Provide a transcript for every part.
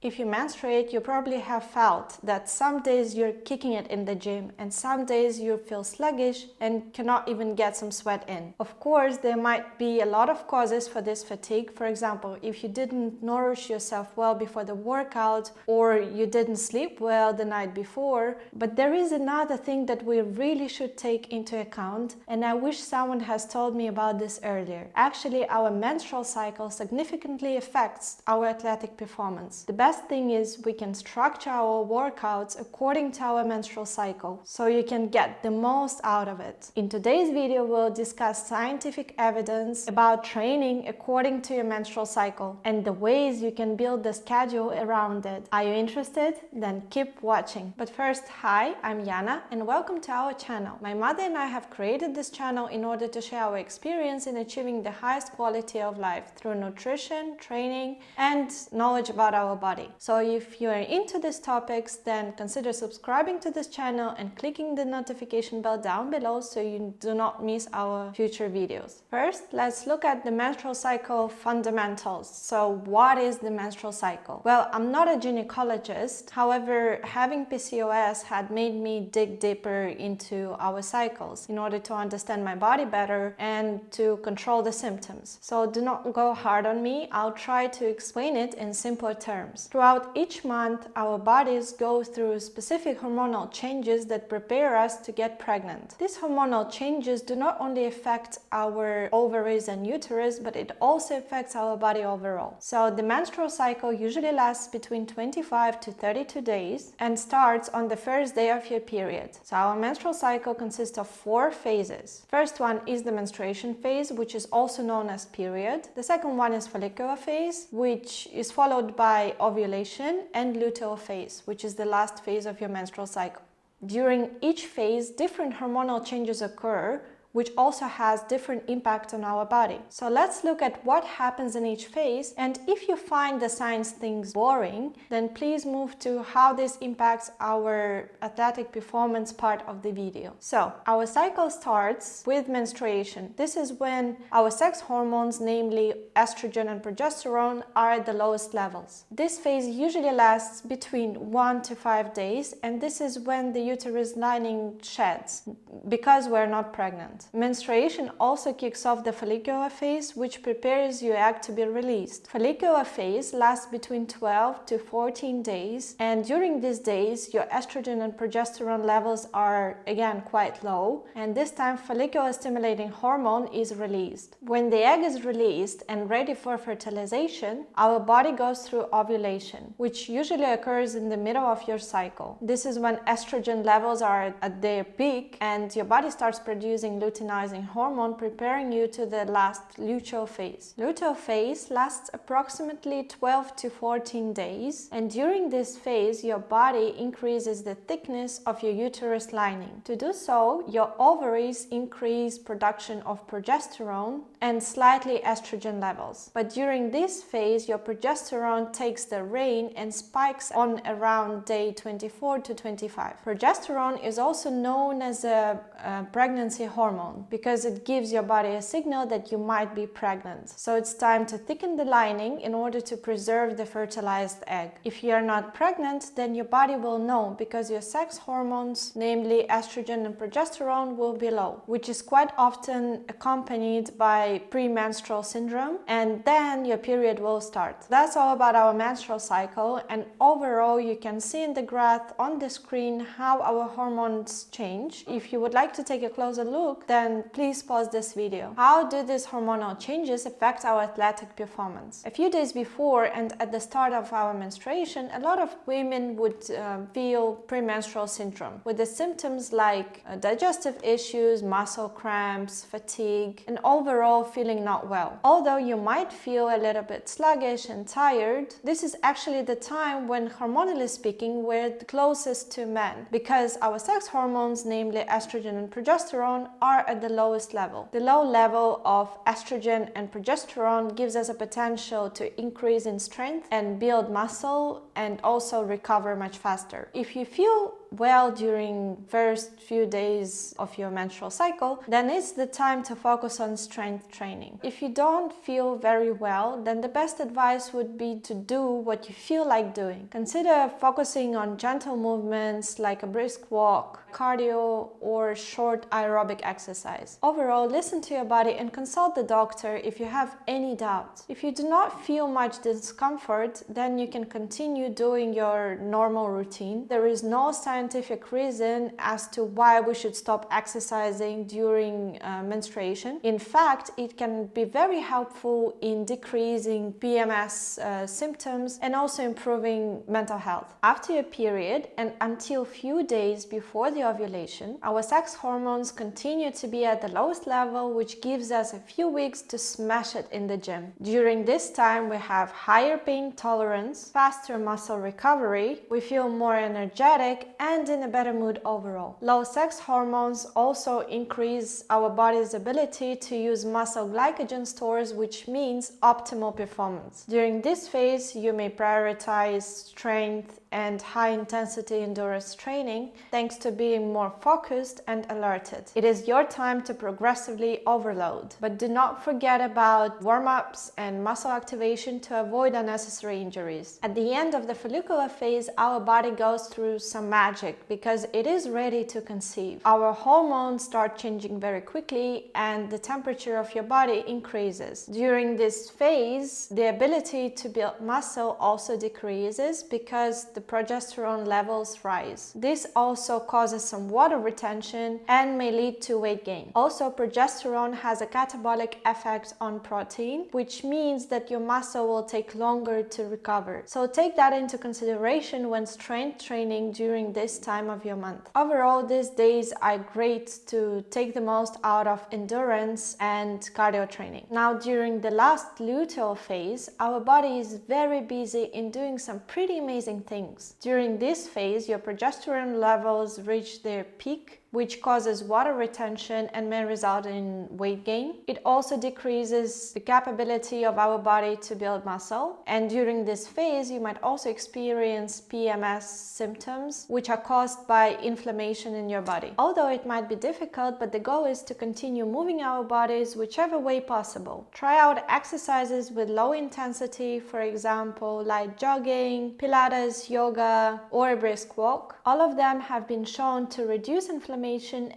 If you menstruate, you probably have felt that some days you're kicking it in the gym and some days you feel sluggish and cannot even get some sweat in. Of course, there might be a lot of causes for this fatigue. For example, if you didn't nourish yourself well before the workout or you didn't sleep well the night before. But there is another thing that we really should take into account, and I wish someone has told me about this earlier. Actually, our menstrual cycle significantly affects our athletic performance. The best thing is we can structure our workouts according to our menstrual cycle, so you can get the most out of it. In today's video, we'll discuss scientific evidence about training according to your menstrual cycle and the ways you can build the schedule around it. Are you interested? Then keep watching. But first, hi, I'm Yana and welcome to our channel. My mother and I have created this channel in order to share our experience in achieving the highest quality of life through nutrition, training, and knowledge about our body. So if you are into these topics, then consider subscribing to this channel and clicking the notification bell down below so you do not miss our future videos. First, let's look at the menstrual cycle fundamentals. So what is the menstrual cycle? Well, I'm not a gynecologist. However, having PCOS had made me dig deeper into our cycles in order to understand my body better and to control the symptoms. So do not go hard on me. I'll try to explain it in simpler terms. Throughout each month, our bodies go through specific hormonal changes that prepare us to get pregnant. These hormonal changes do not only affect our ovaries and uterus, but it also affects our body overall. So the menstrual cycle usually lasts between 25 to 32 days and starts on the first day of your period. So our menstrual cycle consists of 4 phases. First one is the menstruation phase, which is also known as period. The second one is follicular phase, which is followed by ovulation, and luteal phase, which is the last phase of your menstrual cycle. During each phase, different hormonal changes occur, which also has different impact on our body. So let's look at what happens in each phase, and if you find the science things boring, then please move to how this impacts our athletic performance part of the video. So our cycle starts with menstruation. This is when our sex hormones, namely estrogen and progesterone, are at the lowest levels. This phase usually lasts between 1 to 5 days, and this is when the uterus lining sheds because we're not pregnant. Menstruation also kicks off the follicular phase, which prepares your egg to be released. Follicular phase lasts between 12 to 14 days, and during these days your estrogen and progesterone levels are again quite low, and this time follicular stimulating hormone is released. When the egg is released and ready for fertilization, our body goes through ovulation, which usually occurs in the middle of your cycle. This is when estrogen levels are at their peak and your body starts producing luteinizing hormone, preparing you to the last luteal phase. Luteal phase lasts approximately 12 to 14 days, and during this phase your body increases the thickness of your uterus lining. To do so, your ovaries increase production of progesterone and slightly estrogen levels. But during this phase, your progesterone takes the reign and spikes on around day 24 to 25. Progesterone is also known as a pregnancy hormone because it gives your body a signal that you might be pregnant. So it's time to thicken the lining in order to preserve the fertilized egg. If you are not pregnant, then your body will know because your sex hormones, namely estrogen and progesterone, will be low, which is quite often accompanied by premenstrual syndrome, and then your period will start. That's all about our menstrual cycle, and overall you can see in the graph on the screen how our hormones change. If you would like to take a closer look, then please pause this video. How do these hormonal changes affect our athletic performance? A few days before and at the start of our menstruation, a lot of women would feel premenstrual syndrome with the symptoms like digestive issues, muscle cramps, fatigue, and overall feeling not well. Although you might feel a little bit sluggish and tired, this is actually the time when, hormonally speaking, we're the closest to men because our sex hormones, namely estrogen and progesterone, are at the lowest level. The low level of estrogen and progesterone gives us a potential to increase in strength and build muscle and also recover much faster. If you feel well during first few days of your menstrual cycle, then it's the time to focus on strength training. If you don't feel very well, then the best advice would be to do what you feel like doing. Consider focusing on gentle movements like a brisk walk, cardio, or short aerobic exercise. Overall, listen to your body and consult the doctor if you have any doubts. If you do not feel much discomfort, then you can continue doing your normal routine. There is no scientific reason as to why we should stop exercising during menstruation. In fact, it can be very helpful in decreasing PMS symptoms and also improving mental health. After your period and until few days before the ovulation, our sex hormones continue to be at the lowest level, which gives us a few weeks to smash it in the gym. During this time, we have higher pain tolerance, faster muscle recovery, we feel more energetic and in a better mood overall. Low sex hormones also increase our body's ability to use muscle glycogen stores, which means optimal performance. During this phase, you may prioritize strength and high-intensity endurance training thanks to being more focused and alerted. It is your time to progressively overload, but do not forget about warm-ups and muscle activation to avoid unnecessary injuries. At the end of the follicular phase, our body goes through some magic because it is ready to conceive. Our hormones start changing very quickly and the temperature of your body increases. During this phase, the ability to build muscle also decreases because the progesterone levels rise. This also causes some water retention and may lead to weight gain. Also, progesterone has a catabolic effect on protein, which means that your muscle will take longer to recover. So take that into consideration when strength training during this time of your month. Overall, these days are great to take the most out of endurance and cardio training. Now, during the last luteal phase, our body is very busy in doing some pretty amazing things. During this phase, your progesterone levels reach their peak, which causes water retention and may result in weight gain. It also decreases the capability of our body to build muscle. And during this phase, you might also experience PMS symptoms, which are caused by inflammation in your body. Although it might be difficult, but the goal is to continue moving our bodies whichever way possible. Try out exercises with low intensity, for example, light jogging, Pilates, yoga, or a brisk walk. All of them have been shown to reduce inflammation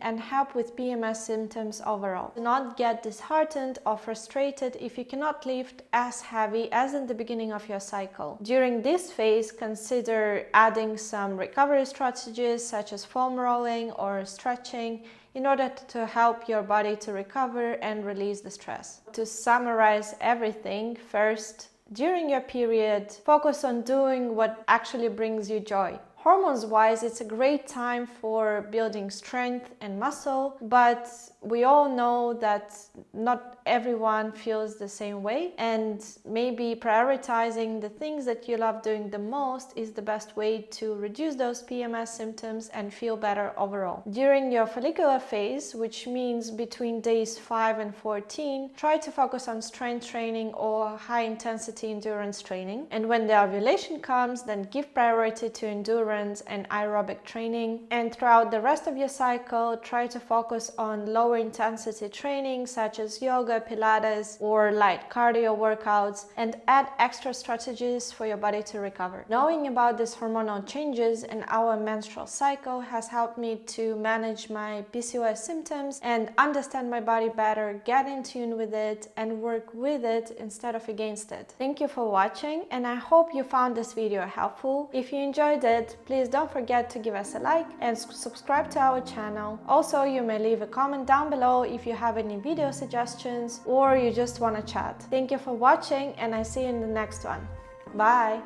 and help with PMS symptoms overall. Do not get disheartened or frustrated if you cannot lift as heavy as in the beginning of your cycle. During this phase, consider adding some recovery strategies such as foam rolling or stretching in order to help your body to recover and release the stress. To summarize everything, first, during your period, focus on doing what actually brings you joy. Hormones-wise, it's a great time for building strength and muscle, but we all know that not everyone feels the same way, and maybe prioritizing the things that you love doing the most is the best way to reduce those PMS symptoms and feel better overall. During your follicular phase, which means between days 5 and 14, try to focus on strength training or high-intensity endurance training. And when the ovulation comes, then give priority to endurance and aerobic training. And throughout the rest of your cycle, try to focus on lower intensity training such as yoga, Pilates, or light cardio workouts, and add extra strategies for your body to recover. Knowing about these hormonal changes in our menstrual cycle has helped me to manage my PCOS symptoms and understand my body better, get in tune with it, and work with it instead of against it. Thank you for watching, and I hope you found this video helpful. If you enjoyed it, please don't forget to give us a like and subscribe to our channel. Also, you may leave a comment down below if you have any video suggestions or you just want to chat. Thank you for watching, and I see you in the next one. Bye!